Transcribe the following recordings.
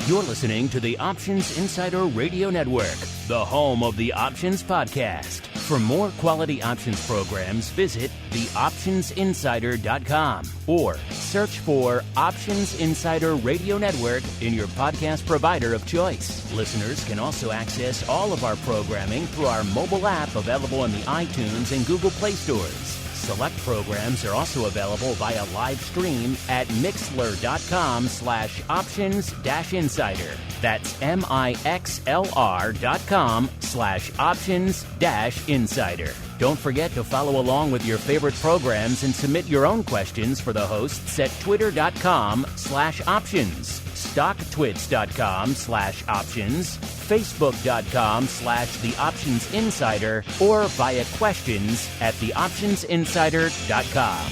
You're listening to the Options Insider Radio Network, the home of the Options Podcast. For more quality options programs, visit theoptionsinsider.com or search for Options Insider Radio Network in your podcast provider of choice. Listeners can also access all of our programming through our mobile app available in the iTunes and Google Play stores. Select programs are also available via live stream at mixlr.com/options-insider. That's mixlr.com/options-insider. Don't forget to follow along with your favorite programs and submit your own questions for the hosts at twitter.com/options, stocktwits.com/options, facebook.com/theoptionsinsider, or via questions at theoptionsinsider.com.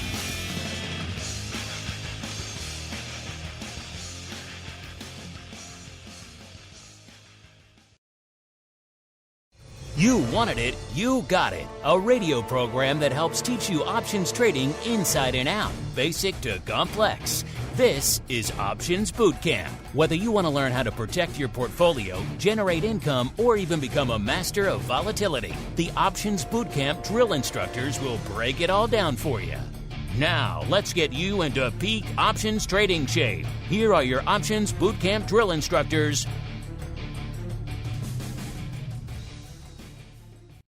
You wanted it, you got it. A radio program that helps teach you options trading inside and out, basic to complex. This is Options Bootcamp. Whether you want to learn how to protect your portfolio, generate income, or even become a master of volatility, the Options Bootcamp drill instructors will break it all down for you. Now, let's get you into peak options trading shape. Here are your Options Bootcamp drill instructors.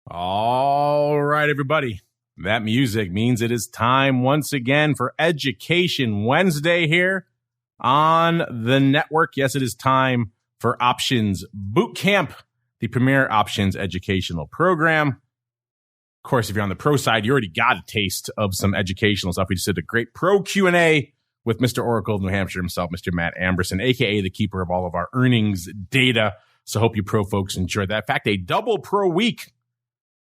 All right, everybody. That music means it is time once again for Education Wednesday here on the network. Yes, it is time for Options Bootcamp, the premier options educational program. Of course, if you're on the pro side, you already got a taste of some educational stuff. We just did a great pro Q&A with Mr. Oracle of New Hampshire himself, Mr. Matt Amberson, a.k.a. the keeper of all of our earnings data. So hope you pro folks enjoyed that. In fact, a double pro week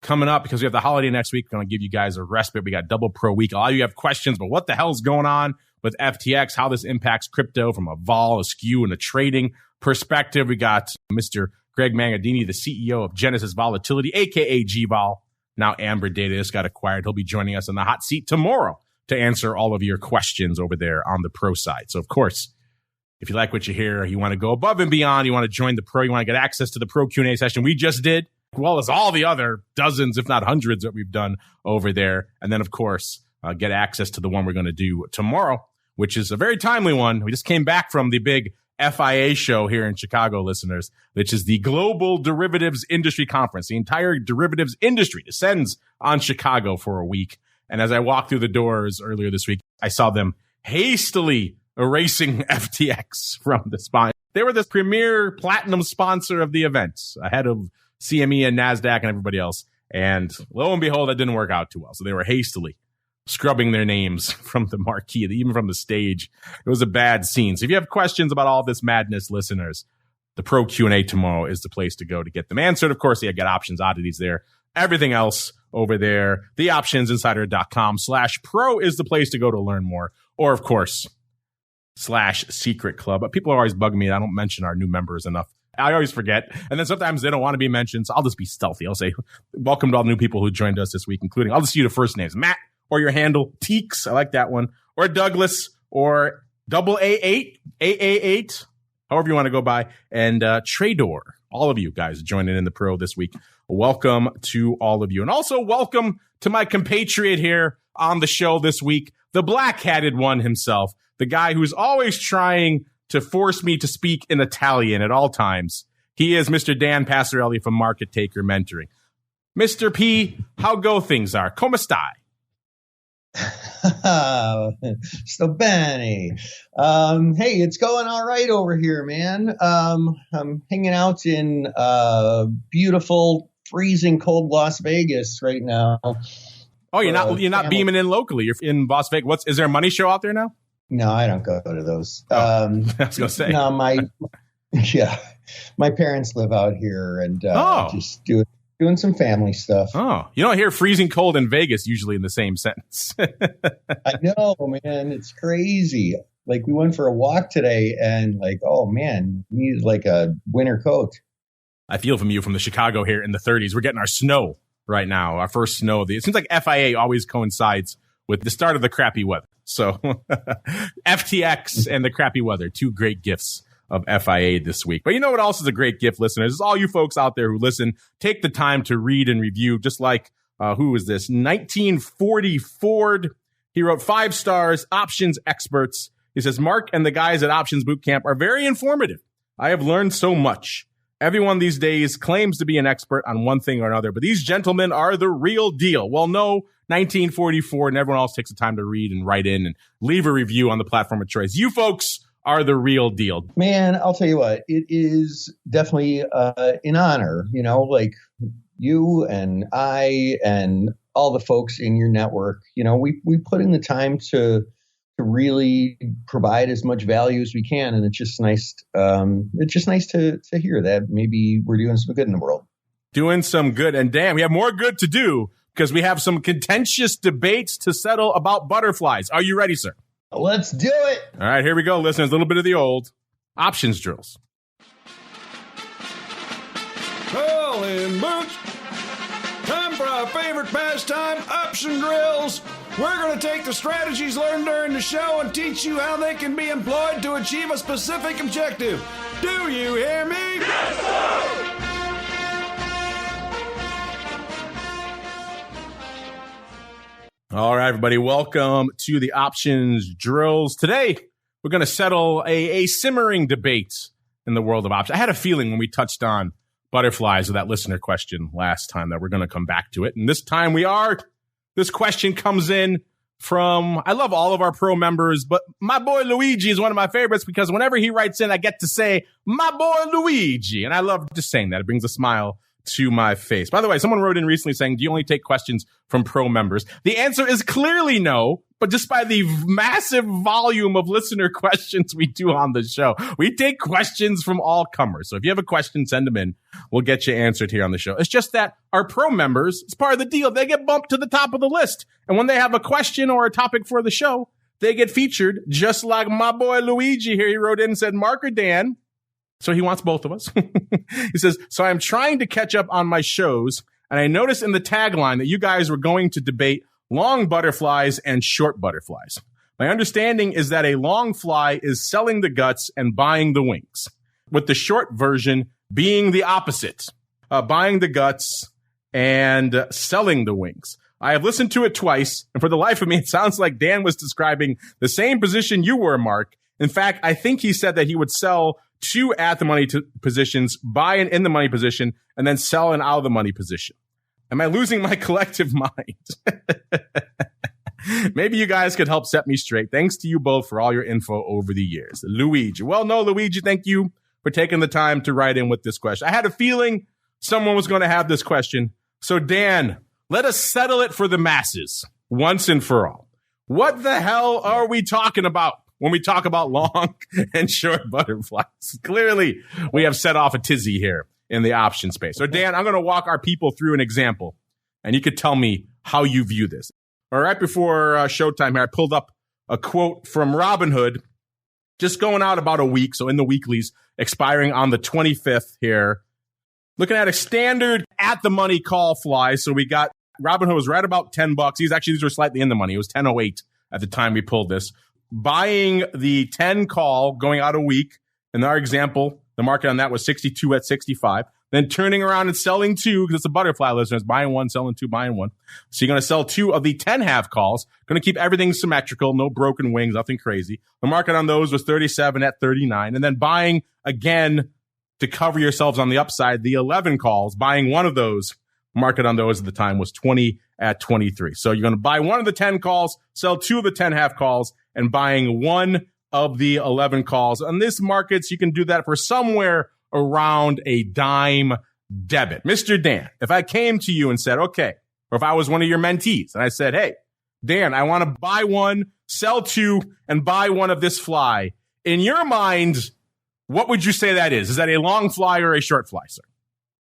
coming up because we have the holiday next week. We're going to give you guys a respite. We got double pro week. A lot of you have questions, but what the hell's going on with FTX, how this impacts crypto from a vol, a skew, and a trading perspective. We got Mr. Greg Mangadini, the CEO of Genesis Volatility, a.k.a. GVol. Now Amber Data just got acquired. He'll be joining us in the hot seat tomorrow to answer all of your questions over there on the pro side. So, of course, if you like what you hear, you want to go above and beyond, you want to join the pro, you want to get access to the pro Q&A session we just did, as well as all the other dozens, if not hundreds, that we've done over there. And then, of course, get access to the one we're going to do tomorrow, which is a very timely one. We just came back from the big FIA show here in Chicago, listeners, which is the Global Derivatives Industry Conference. The entire derivatives industry descends on Chicago for a week. And as I walked through the doors earlier this week, I saw them hastily erasing FTX from the sponsor. They were the premier platinum sponsor of the event, ahead of CME and NASDAQ and everybody else. And lo and behold, that didn't work out too well. So they were hastily scrubbing their names from the marquee, even from the stage. It was a bad scene. So if you have questions about all this madness, listeners, the Pro Q&A tomorrow is the place to go to get them answered. Of course, you get options oddities there. Everything else over there, theoptionsinsider.com/pro is the place to go to learn more. Or, of course, /secret club. But people are always bugging me. I don't mention our new members enough. I always forget. And then sometimes they don't want to be mentioned. So I'll just be stealthy. I'll say, welcome to all the new people who joined us this week, including, I'll just see the first names. Matt, or your handle, Teeks. I like that one. Or Douglas, or AA8, AA8, however you want to go by. And Trador. All of you guys joining in the pro this week. Welcome to all of you. And also welcome to my compatriot here on the show this week, the black-hatted one himself, the guy who's always trying to force me to speak in Italian at all times. He is Mr. Dan Passarelli from Market Taker Mentoring. Mr. P, how go things are? Come stai? Sto bene. Hey, it's going all right over here, man. I'm hanging out in beautiful, freezing cold Las Vegas right now. Oh, you're not beaming in locally. You're in Las Vegas. Is there a money show out there now? No, I don't go to those. I was gonna say. No, my parents live out here and just doing some family stuff. Oh, you don't hear freezing cold in Vegas usually in the same sentence. I know, man. It's crazy. Like, we went for a walk today and like, oh man, we need like a winter coat. I feel from you from the Chicago here in the 30s. We're getting our snow right now, our first snow. It seems like FIA always coincides with the start of the crappy weather. So FTX and the crappy weather, two great gifts of FIA this week. But you know what else is a great gift, listeners? Is all you folks out there who listen, take the time to read and review, just like, who is this? 1940 Ford. He wrote 5 stars, options experts. He says, Mark and the guys at Options Bootcamp are very informative. I have learned so much. Everyone these days claims to be an expert on one thing or another, but these gentlemen are the real deal. Well, no, 1944, and everyone else takes the time to read and write in and leave a review on the platform of choice. You folks are the real deal. Man, I'll tell you what, it is definitely an honor, like you and I and all the folks in your network. We put in the time to really provide as much value as we can, and it's just nice. It's just nice to hear that maybe we're doing some good in the world. Doing some good, and damn, we have more good to do because we have some contentious debates to settle about butterflies. Are you ready, sir? Let's do it. All right, here we go, listeners. A little bit of the old options drills. Holy mooch! Time for our favorite pastime, option drills. We're going to take the strategies learned during the show and teach you how they can be employed to achieve a specific objective. Do you hear me? Yes, sir! All right, everybody, welcome to the options drills. Today, we're going to settle a simmering debate in the world of options. I had a feeling when we touched on butterflies with that listener question last time that we're going to come back to it. And this time we are. This question comes in from, I love all of our pro members, but my boy Luigi is one of my favorites because whenever he writes in, I get to say, my boy Luigi. And I love just saying that. It brings a smile to my face. By the way, someone wrote in recently saying, do you only take questions from pro members? The answer is clearly no, but just by the massive volume of listener questions we do on the show, we take questions from all comers. So if you have a question, send them in. We'll get you answered here on the show. It's just that our pro members, it's part of the deal. They get bumped to the top of the list. And when they have a question or a topic for the show, they get featured just like my boy Luigi here. He wrote in and said, Mark or Dan? So he wants both of us. He says, so I'm trying to catch up on my shows, and I noticed in the tagline that you guys were going to debate long butterflies and short butterflies. My understanding is that a long fly is selling the guts and buying the wings, with the short version being the opposite, buying the guts and selling the wings. I have listened to it twice, and for the life of me, it sounds like Dan was describing the same position you were, Mark. In fact, I think he said that he would sell 2 at the money positions, buy an in the money position, and then sell an out of the money position. Am I losing my collective mind? Maybe you guys could help set me straight. Thanks to you both for all your info over the years. Luigi. Well, no, Luigi, thank you for taking the time to write in with this question. I had a feeling someone was going to have this question. So, Dan, let us settle it for the masses once and for all. What the hell are we talking about when we talk about long and short butterflies? Clearly, we have set off a tizzy here in the option space. So, Dan, I'm going to walk our people through an example, and you could tell me how you view this. All right, before showtime here, I pulled up a quote from Robinhood, just going out about a week, so in the weeklies, expiring on the 25th here. Looking at a standard at-the-money call fly, so we got, Robinhood was right about $10. These were slightly in the money. It was 10.08 at the time we pulled this. Buying the 10 call, going out a week. In our example, the market on that was 62 at 65. Then turning around and selling 2, because it's a butterfly, listeners. Buying 1, selling 2, buying 1. So you're going to sell 2 of the 10 half calls. Going to keep everything symmetrical, no broken wings, nothing crazy. The market on those was 37 at 39. And then buying again to cover yourselves on the upside, the 11 calls, buying 1 of those. Market on those at the time was 20 at 23. So you're going to buy 1 of the 10 calls, sell 2 of the 10 half calls, and buying 1 of the 11 calls. On this markets, you can do that for somewhere around a dime debit. Mr. Dan, if I came to you and said, okay, or if I was one of your mentees and I said, hey, Dan, I want to buy 1, sell 2, and buy 1 of this fly. In your mind, what would you say that is? Is that a long fly or a short fly, sir?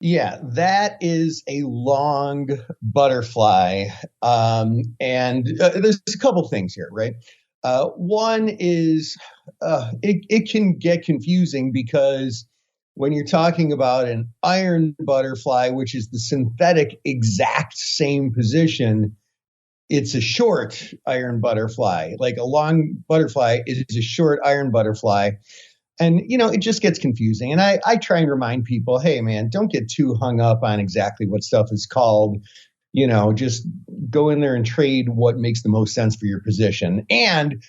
Yeah, that is a long butterfly. And there's a couple things here, right? One is it can get confusing because when you're talking about an iron butterfly, which is the synthetic exact same position, it's a short iron butterfly. Like a long butterfly is a short iron butterfly. And, it just gets confusing. And I try and remind people, hey, man, don't get too hung up on exactly what stuff is called. Just go in there and trade what makes the most sense for your position. And,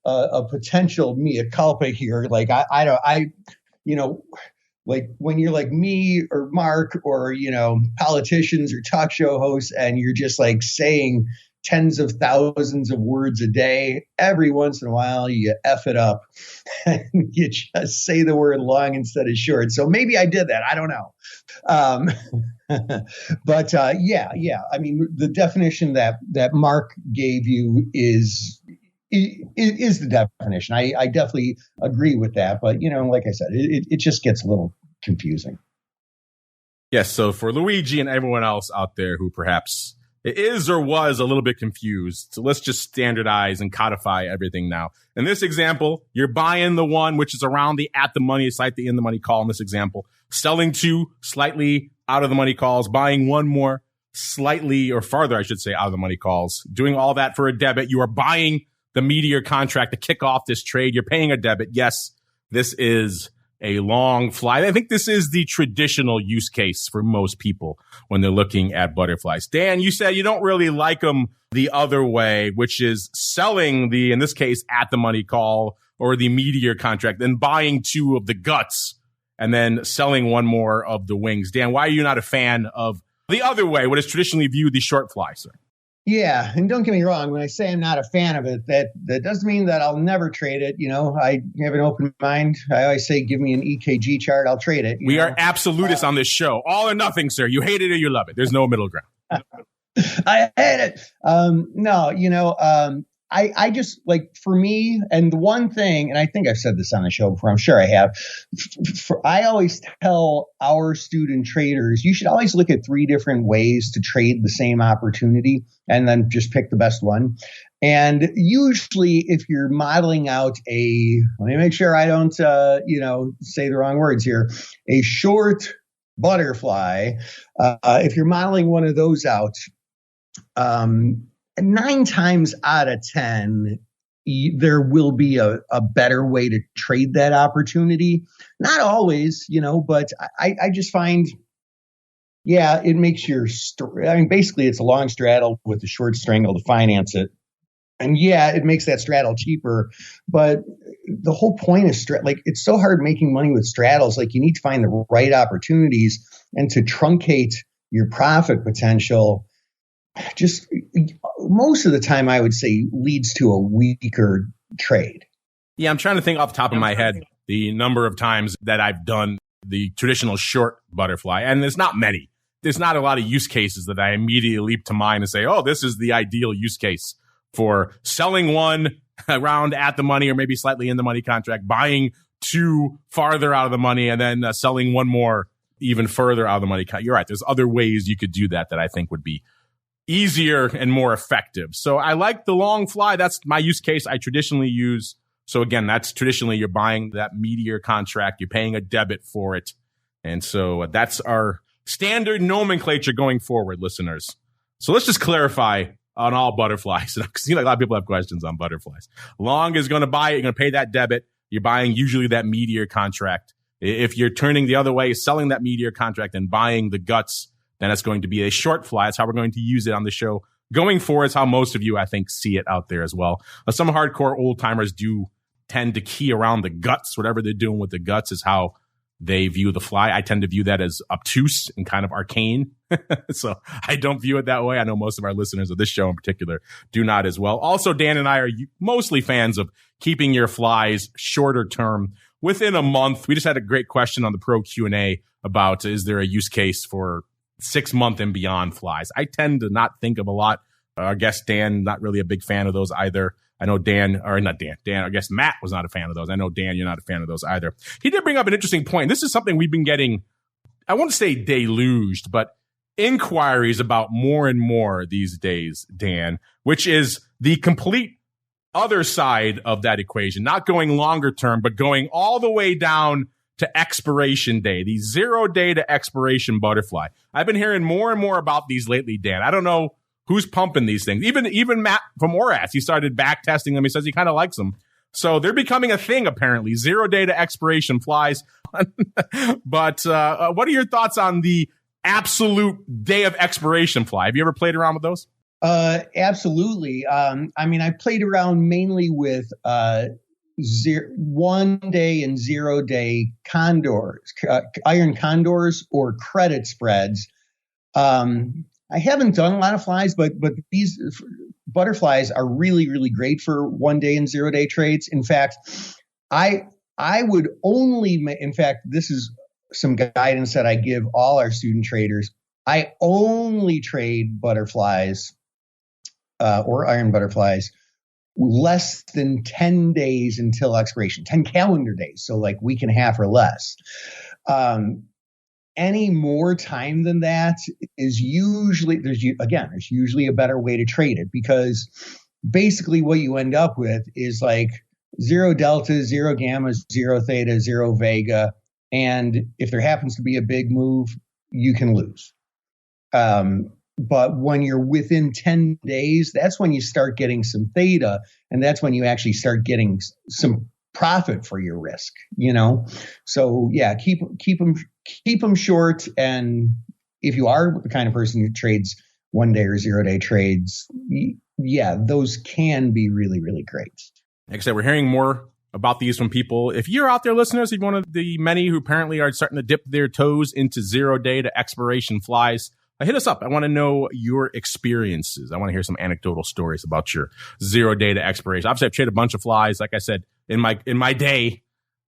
a potential mea culpa here. Like, like when you're like me or Mark or, politicians or talk show hosts, and you're just like saying tens of thousands of words a day, every once in a while you F it up and you just say the word long instead of short. So maybe I did that. I don't know. But yeah. I mean, the definition that Mark gave you is the definition. I definitely agree with that. But, like I said, it just gets a little confusing. Yes. So for Luigi and everyone else out there who perhaps is or was a little bit confused, so let's just standardize and codify everything now. In this example, you're buying the one which is around the at the money, slightly in the money call in this example, selling two slightly out of the money calls, buying one more slightly or farther, I should say, out of the money calls, doing all that for a debit. You are buying the meteor contract to kick off this trade. You're paying a debit. Yes, this is a long fly. I think this is the traditional use case for most people when they're looking at butterflies. Dan, you said you don't really like them the other way, which is selling in this case, at the money call or the meteor contract, then buying two of the guts and then selling one more of the wings. Dan, why are you not a fan of the other way, what is traditionally viewed the short fly, sir? Yeah, and don't get me wrong, when I say I'm not a fan of it, that doesn't mean that I'll never trade it. I have an open mind. I always say, give me an EKG chart, I'll trade it. We are absolutists on this show. All or nothing, sir. You hate it or you love it. There's no middle ground. I hate it. I just, like, for me, and the one thing, and I think I've said this on the show before, I'm sure I have, I always tell our student traders, you should always look at 3 different ways to trade the same opportunity and then just pick the best one. And usually if you're modeling out let me make sure I don't, say the wrong words here, a short butterfly, if you're modeling one of those out, 9 times out of 10, there will be a better way to trade that opportunity. Not always, but I just find, it makes basically it's a long straddle with a short strangle to finance it. And it makes that straddle cheaper. But the whole point is, it's so hard making money with straddles. Like, you need to find the right opportunities, and to truncate your profit potential just most of the time, I would say, leads to a weaker trade. Yeah, I'm trying to think off the top of my head the number of times that I've done the traditional short butterfly, and there's not many. There's not a lot of use cases that I immediately leap to mind and say, oh, this is the ideal use case for selling one around at the money or maybe slightly in the money contract, buying two farther out of the money, and then selling one more even further out of the money. You're right. There's other ways you could do that I think would be easier and more effective. So I like the long fly. That's my use case I traditionally use. So again, that's traditionally you're buying that meteor contract. You're paying a debit for it. And so that's our standard nomenclature going forward, listeners. So let's just clarify on all butterflies. Because a lot of people have questions on butterflies. Long is going to buy it. You're going to pay that debit. You're buying usually that meteor contract. If you're turning the other way, selling that meteor contract and buying the guts, then it's going to be a short fly. That's how we're going to use it on the show going forward. It's how most of you, I think, see it out there as well. Some hardcore old timers do tend to key around the guts. Whatever they're doing with the guts is how they view the fly. I tend to view that as obtuse and kind of arcane. So I don't view it that way. I know most of our listeners of this show in particular do not as well. Also, Dan and I are mostly fans of keeping your flies shorter term, within a month. We just had a great question on the Pro Q&A about, is there a use case for 6-month and beyond flies? I tend to not think of a lot. Our guest Dan, not really a big fan of those either. I know Dan, I guess Matt was not a fan of those. I know, Dan, you're not a fan of those either. He did bring up an interesting point. This is something we've been getting, I won't say deluged, but inquiries about more and more these days, Dan, which is the complete other side of that equation, not going longer term, but going all the way down to expiration day, the 0 day to expiration butterfly. I've been hearing more and more about these lately, Dan. I don't know who's pumping these things. Even Matt from Oras, he started back testing them. He says he kind of likes them. So they're becoming a thing, apparently. 0 day to expiration flies. But what are your thoughts on the absolute day of expiration fly? Have you ever played around with those? Absolutely. I mean, I played around mainly with 1 day and 0 day condors, iron condors or credit spreads. I haven't done a lot of flies, but these butterflies are really, really great for 1 day and 0 day trades. In fact, I would only, in fact, this is some guidance that I give all our student traders. I only trade butterflies or iron butterflies less than 10 days until expiration, 10 calendar days. So like week and a half or less. Any more time than that is usually, there's usually a better way to trade it, because basically what you end up with is like 0 delta, 0 gamma, 0 theta, 0 vega. And if there happens to be a big move, you can lose. But when you're within 10 days, that's when you start getting some theta, and that's when you actually start getting some profit for your risk, you know? So yeah, keep them short. And if you are the kind of person who trades 1 day or 0 day trades, yeah, those can be really, really great. Like I said, we're hearing more about these from people. If you're out there, listeners, if you're one of the many who apparently are starting to dip their toes into 0 day to expiration flies, hit us up. I want to know your experiences. I want to hear some anecdotal stories about your 0 day to expiration. Obviously, I've traded a bunch of flies. Like I said, in my day,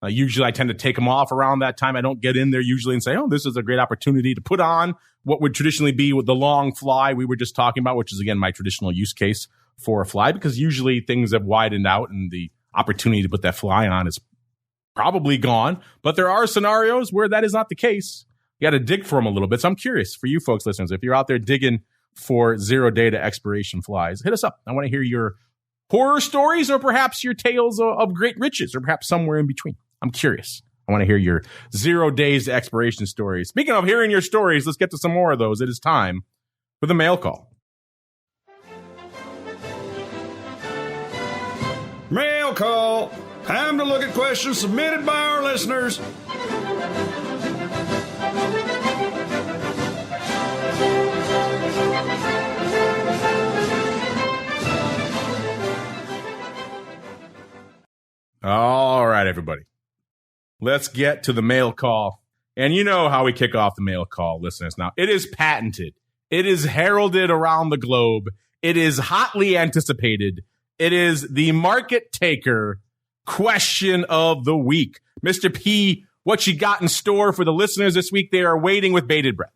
usually I tend to take them off around that time. I don't get in there usually and say, oh, this is a great opportunity to put on what would traditionally be with the long fly we were just talking about, which is, again, my traditional use case for a fly, because usually things have widened out and the opportunity to put that fly on is probably gone. But there are scenarios where that is not the case. You got to dig for them a little bit. So I'm curious for you folks, listeners, if you're out there digging for 0 day to expiration flies, hit us up. I want to hear your horror stories, or perhaps your tales of great riches, or perhaps somewhere in between. I'm curious. I want to hear your 0 days to expiration stories. Speaking of hearing your stories, let's get to some more of those. It is time for the mail call. Mail call. Time to look at questions submitted by our listeners. All right, everybody. Let's get to the mail call. And you know how we kick off the mail call, listeners. Now, it is patented. It is heralded around the globe. It is hotly anticipated. It is the market taker question of the week. Mr. P, what you got in store for the listeners this week? They are waiting with bated breath.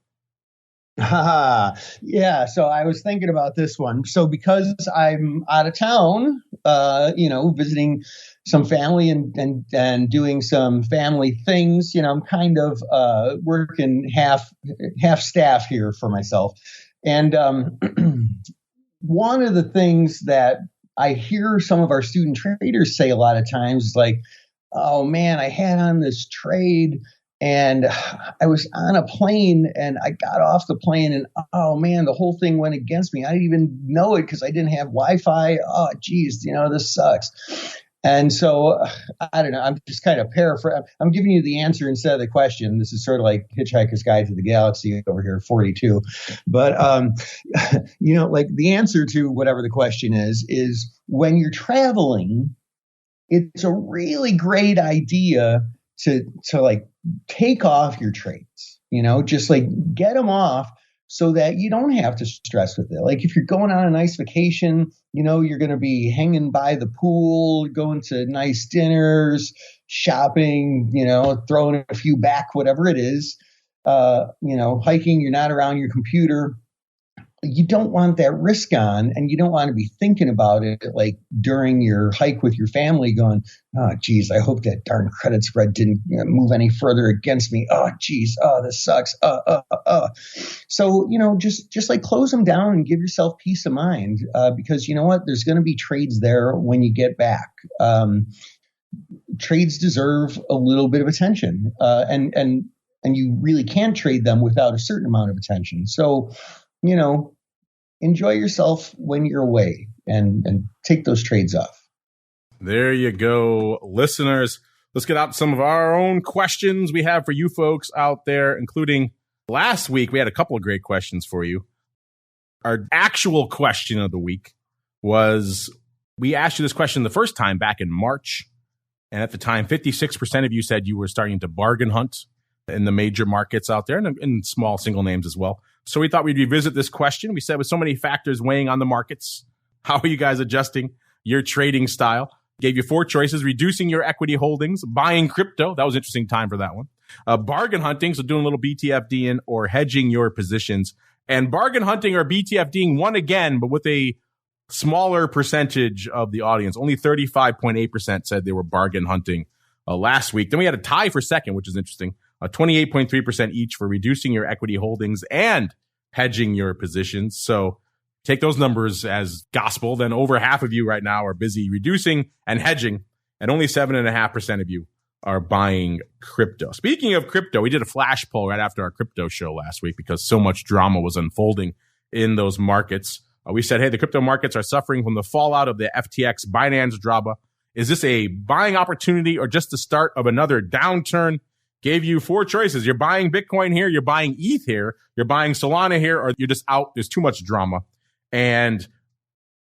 Yeah, so I was thinking about this one. So because I'm out of town, visiting some family and doing some family things, I'm kind of working half staff here for myself. And one of the things that I hear some of our student traders say a lot of times is like, oh man, I had on this trade and I was on a plane and I got off the plane and oh man, the whole thing went against me. I didn't even know it because I didn't have Wi-Fi. Oh geez, this sucks. And so I don't know. I'm just kind of paraphrasing. I'm giving you the answer instead of the question. This is sort of like Hitchhiker's Guide to the Galaxy over here, 42. But like the answer to whatever the question is when you're traveling, it's a really great idea to like take off your trades. Just like get them off so that you don't have to stress with it. Like if you're going on a nice vacation, you're going to be hanging by the pool, going to nice dinners, shopping, throwing a few back, whatever it is, hiking, you're not around your computer. You don't want that risk on, and you don't want to be thinking about it like during your hike with your family going, oh, geez, I hope that darn credit spread didn't move any further against me. Oh, geez. Oh, this sucks. So, just like close them down and give yourself peace of mind because you know what? There's going to be trades there when you get back. Trades deserve a little bit of attention and you really can't trade them without a certain amount of attention. So, enjoy yourself when you're away and take those trades off. There you go, listeners. Let's get out some of our own questions we have for you folks out there, including last week. We had a couple of great questions for you. Our actual question of the week was, we asked you this question the first time back in March. And at the time, 56% of you said you were starting to bargain hunt in the major markets out there and in small single names as well. So we thought we'd revisit this question. We said with so many factors weighing on the markets, how are you guys adjusting your trading style? Gave you 4 choices: reducing your equity holdings, buying crypto. That was an interesting time for that one. Bargain hunting, so doing a little BTFDing, or hedging your positions. And bargain hunting or BTFDing won again, but with a smaller percentage of the audience. Only 35.8% said they were bargain hunting last week. Then we had a tie for second, which is interesting. 28.3% each for reducing your equity holdings and hedging your positions. So take those numbers as gospel. Then over half of you right now are busy reducing and hedging, and only 7.5% of you are buying crypto. Speaking of crypto, we did a flash poll right after our crypto show last week because so much drama was unfolding in those markets. We said, hey, the crypto markets are suffering from the fallout of the FTX Binance drama. Is this a buying opportunity or just the start of another downturn? Gave you 4 choices. You're buying Bitcoin here, you're buying ETH here, you're buying Solana here, or you're just out. There's too much drama. And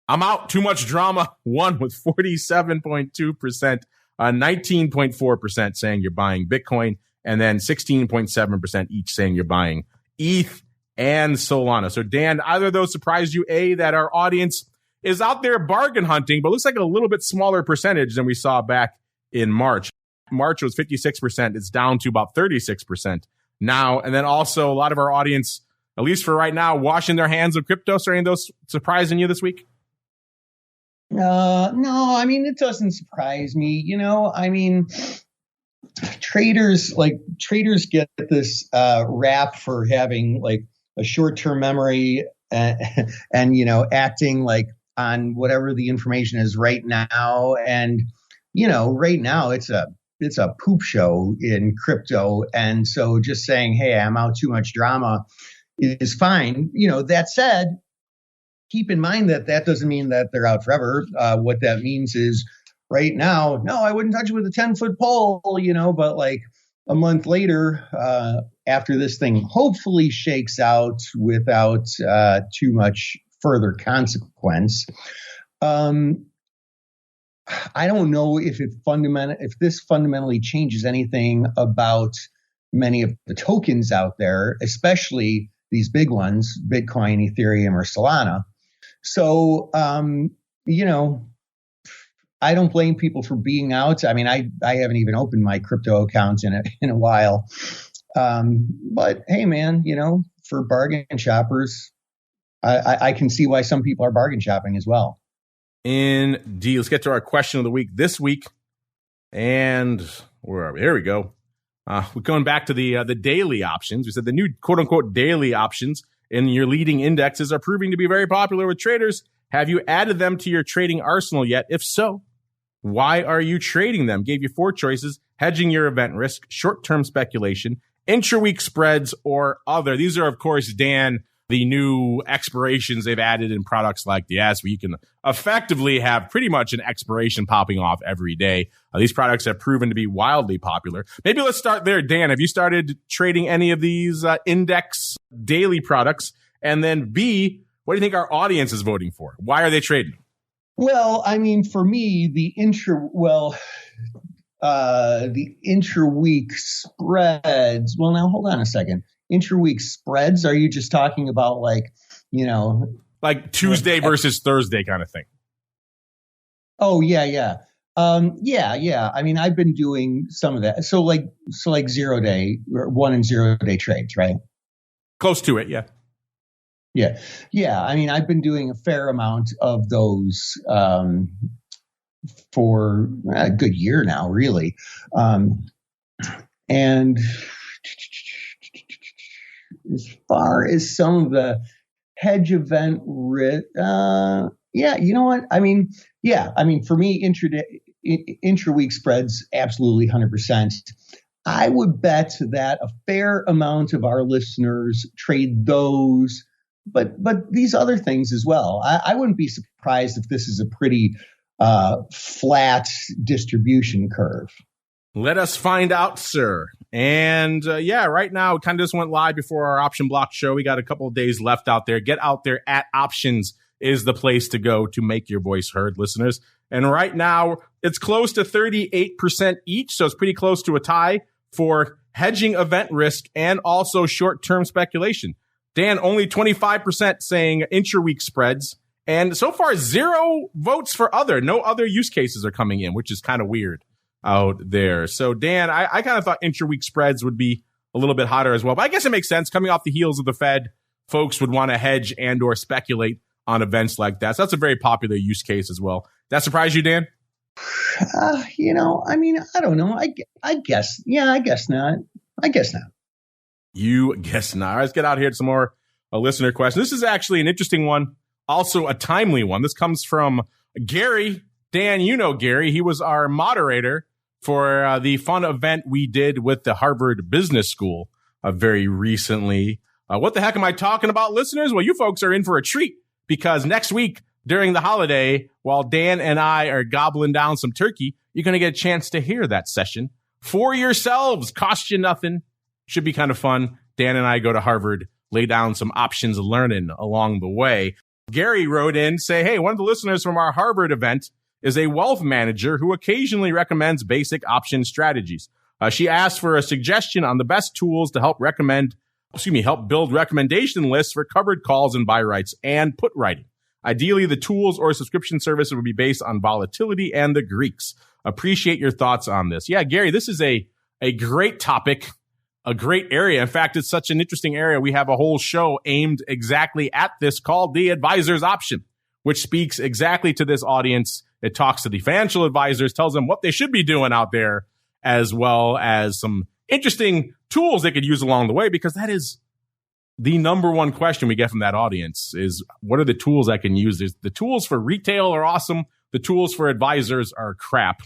I'm out. Too much drama. Won with 47.2%, 19.4% saying you're buying Bitcoin, and then 16.7% each saying you're buying ETH and Solana. So Dan, either of those surprised you, A, that our audience is out there bargain hunting, but looks like a little bit smaller percentage than we saw back in March. March was 56%. It's down to about 36% now. And then also a lot of our audience, at least for right now, washing their hands of crypto. So any of those surprising you this week? No, I mean, it doesn't surprise me. Traders get this rap for having like a short-term memory and acting like on whatever the information is right now. And, right now it's a poop show in crypto. And so just saying, hey, I'm out too much drama is fine. That said, keep in mind that doesn't mean that they're out forever. What that means is right now, no, I wouldn't touch it with a 10-foot pole, but like a month later, after this thing hopefully shakes out without too much further consequence. I don't know if this fundamentally changes anything about many of the tokens out there, especially these big ones, Bitcoin, Ethereum, or Solana. So, I don't blame people for being out. I mean, I haven't even opened my crypto account in a while. But hey, man, for bargain shoppers, I can see why some people are bargain shopping as well. Indeed. Let's get to our question of the week this week. And where are we? Here we go. We're going back to the daily options. We said the new quote unquote daily options in your leading indexes are proving to be very popular with traders. Have you added them to your trading arsenal yet? If so, why are you trading them? Gave you 4 choices: hedging your event risk, short-term speculation, intra-week spreads, or other. These are, of course, Dan, the new expirations they've added in products like the S, where you can effectively have pretty much an expiration popping off every day. These products have proven to be wildly popular. Maybe let's start there. Dan, have you started trading any of these index daily products? And then B, what do you think our audience is voting for? Why are they trading? Well, I mean, for me, the intra-week spreads. Well, now hold on a second. Intra-week spreads? Are you just talking about like Tuesday versus Thursday kind of thing? Oh, yeah. Yeah. I mean, I've been doing some of that. So like 0 day, 1 and 0 day trades, right? Close to it, yeah. Yeah. I mean, I've been doing a fair amount of those for a good year now, really. And as far as some of the hedge event risk, yeah, you know what? I mean, for me, intra-week spreads, absolutely 100%. I would bet that a fair amount of our listeners trade those, but these other things as well. I wouldn't be surprised if this is a pretty flat distribution curve. Let us find out, sir. And right now, it kind of just went live before our option block show. We got a couple of days left out there. Get out there at Options is the place to go to make your voice heard, listeners. And right now, it's close to 38% each, so it's pretty close to a tie for hedging event risk and also short-term speculation. Dan, only 25% saying intra-week spreads, and so far 0 votes for other. No other use cases are coming in, which is kind of weird out there. So, Dan, I kind of thought intra-week spreads would be a little bit hotter as well, but I guess it makes sense. Coming off the heels of the Fed, folks would want to hedge and or speculate on events like that. So that's a very popular use case as well. That surprise you, Dan? I don't know. I guess. Yeah, I guess not. You guess not. All right, let's get out here to some more listener questions. This is actually an interesting one, also a timely one. This comes from Gary. Dan, you know Gary. He was our moderator for the fun event we did with the Harvard Business School very recently. What the heck am I talking about, listeners? Well, you folks are in for a treat because next week during the holiday, while Dan and I are gobbling down some turkey, you're going to get a chance to hear that session for yourselves. Cost you nothing. Should be kind of fun. Dan and I go to Harvard, lay down some options learning along the way. Gary wrote in, say, hey, one of the listeners from our Harvard event is a wealth manager who occasionally recommends basic option strategies. She asked for a suggestion on the best tools to help build recommendation lists for covered calls and buy rights and put writing. Ideally, the tools or subscription service would be based on volatility and the Greeks. Appreciate your thoughts on this. Yeah, Gary, this is a great topic, a great area. In fact, it's such an interesting area. We have a whole show aimed exactly at this called The Advisor's Option, which speaks exactly to this audience. It talks to the financial advisors, tells them what they should be doing out there, as well as some interesting tools they could use along the way, because that is the number one question we get from that audience is, what are the tools I can use? The tools for retail are awesome. The tools for advisors are crap.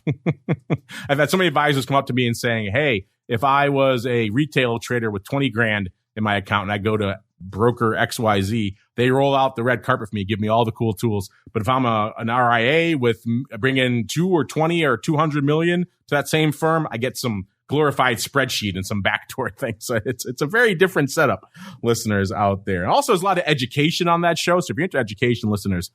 I've had so many advisors come up to me and saying, hey, if I was a retail trader with 20 grand in my account and I go to broker XYZ, they roll out the red carpet for me, give me all the cool tools. But if I'm an RIA with bring in 2 or 20 or 200 million to that same firm, I get some glorified spreadsheet and some backdoor things. So it's a very different setup, listeners out there. And also, there's a lot of education on that show. So if you're into education, listeners,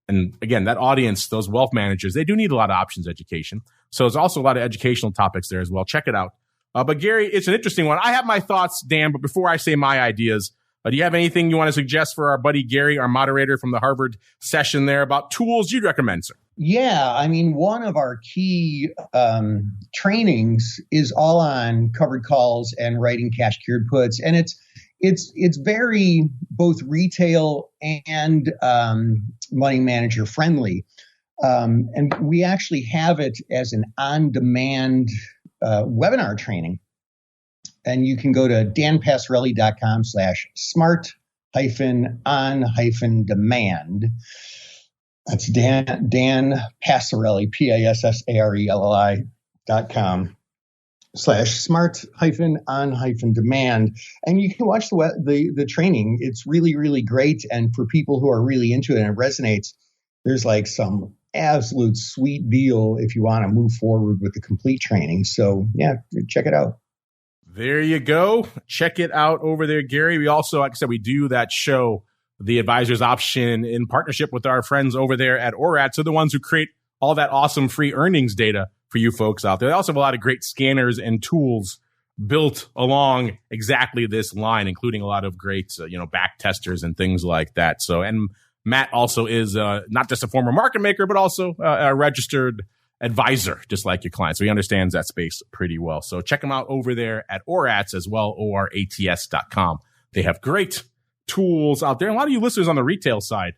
and again, that audience, those wealth managers, they do need a lot of options education. So there's also a lot of educational topics there as well. Check it out. But Gary, it's an interesting one. I have my thoughts, Dan, but before I say my ideas, do you have anything you want to suggest for our buddy Gary, our moderator from the Harvard session there, about tools you'd recommend, sir? Yeah, I mean, one of our key trainings is all on covered calls and writing cash cured puts, and it's very both retail and money manager friendly, and we actually have it as an on-demand webinar training. And you can go to danpassarelli.com/smart-on-demand. That's Dan Passarelli, PASSARELLI.com/smart-on-demand. And you can watch the training. It's really, really great. And for people who are really into it and it resonates, there's like some absolute sweet deal if you want to move forward with the complete training. So yeah, check it out. There you go. Check it out over there, Gary. We also, like I said, we do that show, The Advisor's Option, in partnership with our friends over there at ORAT. So the ones who create all that awesome free earnings data for you folks out there. They also have a lot of great scanners and tools built along exactly this line, including a lot of great, back testers and things like that. So, and Matt also is not just a former market maker, but also a registered advisor, just like your client. So he understands that space pretty well. So check them out over there at ORATS as well, ORATS.com. They have great tools out there. And a lot of you listeners on the retail side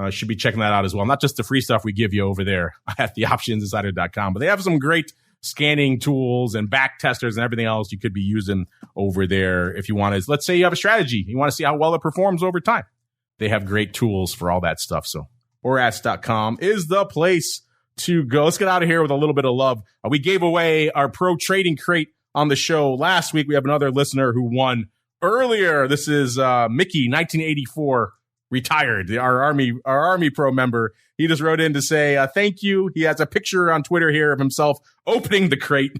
should be checking that out as well. Not just the free stuff we give you over there at theoptionsinsider.com, but they have some great scanning tools and back testers and everything else you could be using over there if you want to. Let's say you have a strategy. You want to see how well it performs over time. They have great tools for all that stuff. So ORATS.com is the place to go. Let's get out of here with a little bit of love. We gave away our pro trading crate on the show last week. We have another listener who won earlier. This is Mickey, 1984, retired, our Army Pro member. He just wrote in to say thank you. He has a picture on Twitter here of himself opening the crate.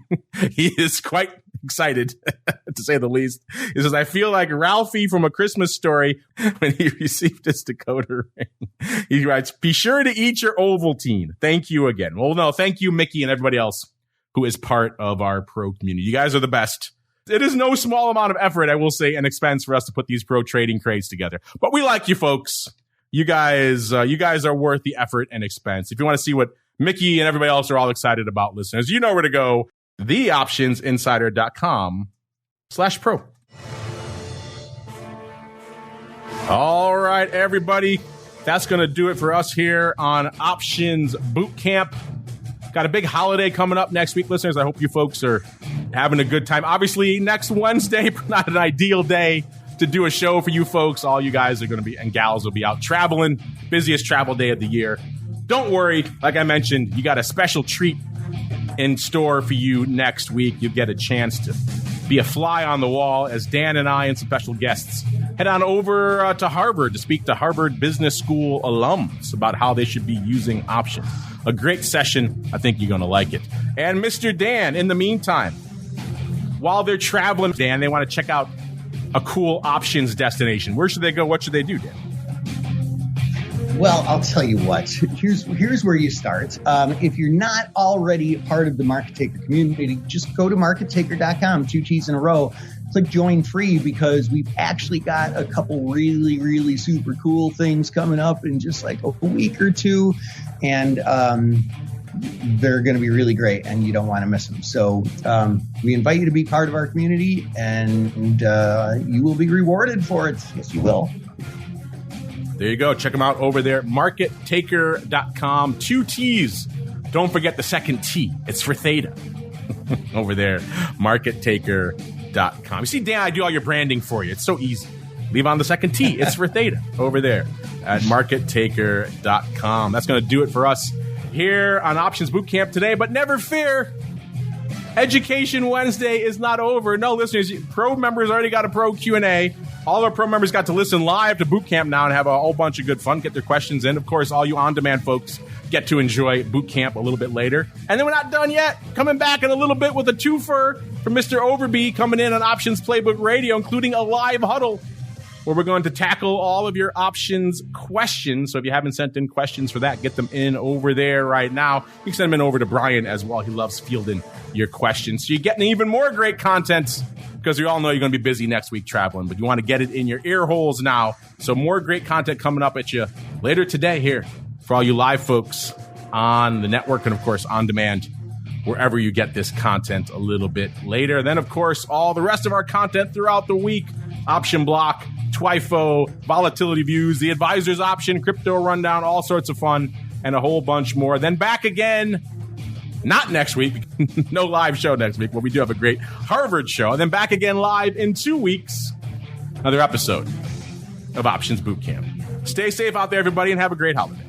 He is quite excited, to say the least. He says, I feel like Ralphie from A Christmas Story when he received his decoder ring. He writes, be sure to eat your Ovaltine. Thank you again. Well, no, thank you, Mickey, and everybody else who is part of our pro community. You guys are the best. It is no small amount of effort, I will say, and expense for us to put these pro trading crates together. But we like you folks. You guys are worth the effort and expense. If you want to see what Mickey and everybody else are all excited about, listeners, you know where to go. theoptionsinsider.com/pro. All right, everybody. That's going to do it for us here on Options Bootcamp. Got a big holiday coming up next week, listeners. I hope you folks are having a good time. Obviously, next Wednesday, not an ideal day to do a show for you folks. All you guys are going to be, and gals will be out traveling. Busiest travel day of the year. Don't worry. Like I mentioned, you got a special treat in store for you next week. You get a chance to be a fly on the wall as Dan and I and some special guests head on over to Harvard to speak to Harvard Business School alums about how they should be using options. A great session. I think you're going to like it. And Mr. Dan, in the meantime, while they're traveling, Dan, they want to check out a cool options destination. Where should they go? What should they do, Dan? Well, I'll tell you what. Here's where you start. If you're not already part of the Market Taker community, just go to markettaker.com, 2 T's in a row. Click join free because we've actually got a couple really, really super cool things coming up in just like a week or two. And they're going to be really great and you don't want to miss them. So we invite you to be part of our community and you will be rewarded for it. Yes, you will. There you go. Check them out over there. Markettaker.com. 2 T's. Don't forget the second T. It's for Theta. Over there. Markettaker.com. You see, Dan, I do all your branding for you. It's so easy. Leave on the second T. It's for Theta. Over there at markettaker.com. That's going to do it for us here on Options Bootcamp today. But never fear. Education Wednesday is not over. No, listeners, pro members already got a pro Q&A. All of our pro members got to listen live to Bootcamp now and have a whole bunch of good fun, get their questions in. Of course, all you on-demand folks get to enjoy Bootcamp a little bit later. And then we're not done yet. Coming back in a little bit with a twofer from Mr. Overby coming in on Options Playbook Radio, including a live huddle where we're going to tackle all of your options questions. So if you haven't sent in questions for that, get them in over there right now. You can send them in over to Brian as well. He loves fielding your questions. So you're getting even more great content because we all know you're going to be busy next week traveling, but you want to get it in your ear holes now. So more great content coming up at you later today here for all you live folks on the network and, of course, on demand, wherever you get this content a little bit later. Then, of course, all the rest of our content throughout the week, Option Block, TWIFO, Volatility Views, the Advisor's Option, Crypto Rundown, all sorts of fun, and a whole bunch more. Then back again, not next week, no live show next week, but we do have a great Harvard show. And then back again live in 2 weeks, another episode of Options Bootcamp. Stay safe out there, everybody, and have a great holiday.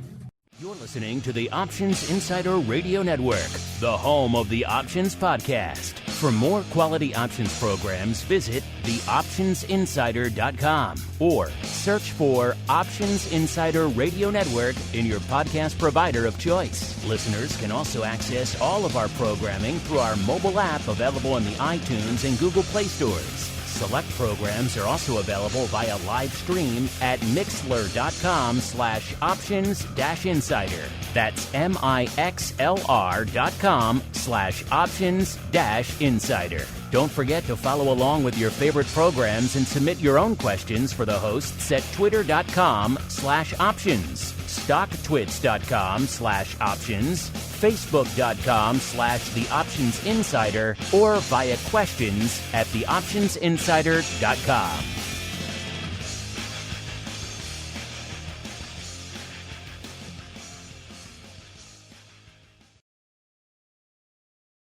You're listening to the Options Insider Radio Network, the home of the Options Podcast. For more quality options programs, visit theoptionsinsider.com or search for Options Insider Radio Network in your podcast provider of choice. Listeners can also access all of our programming through our mobile app available in the iTunes and Google Play stores. Select programs are also available via live stream at mixlr.com/options-insider. That's mixlr.com/options-insider. Don't forget to follow along with your favorite programs and submit your own questions for the hosts at twitter.com/options, stocktwits.com/options, facebook.com/theoptionsinsider, or via questions at theoptionsinsider.com.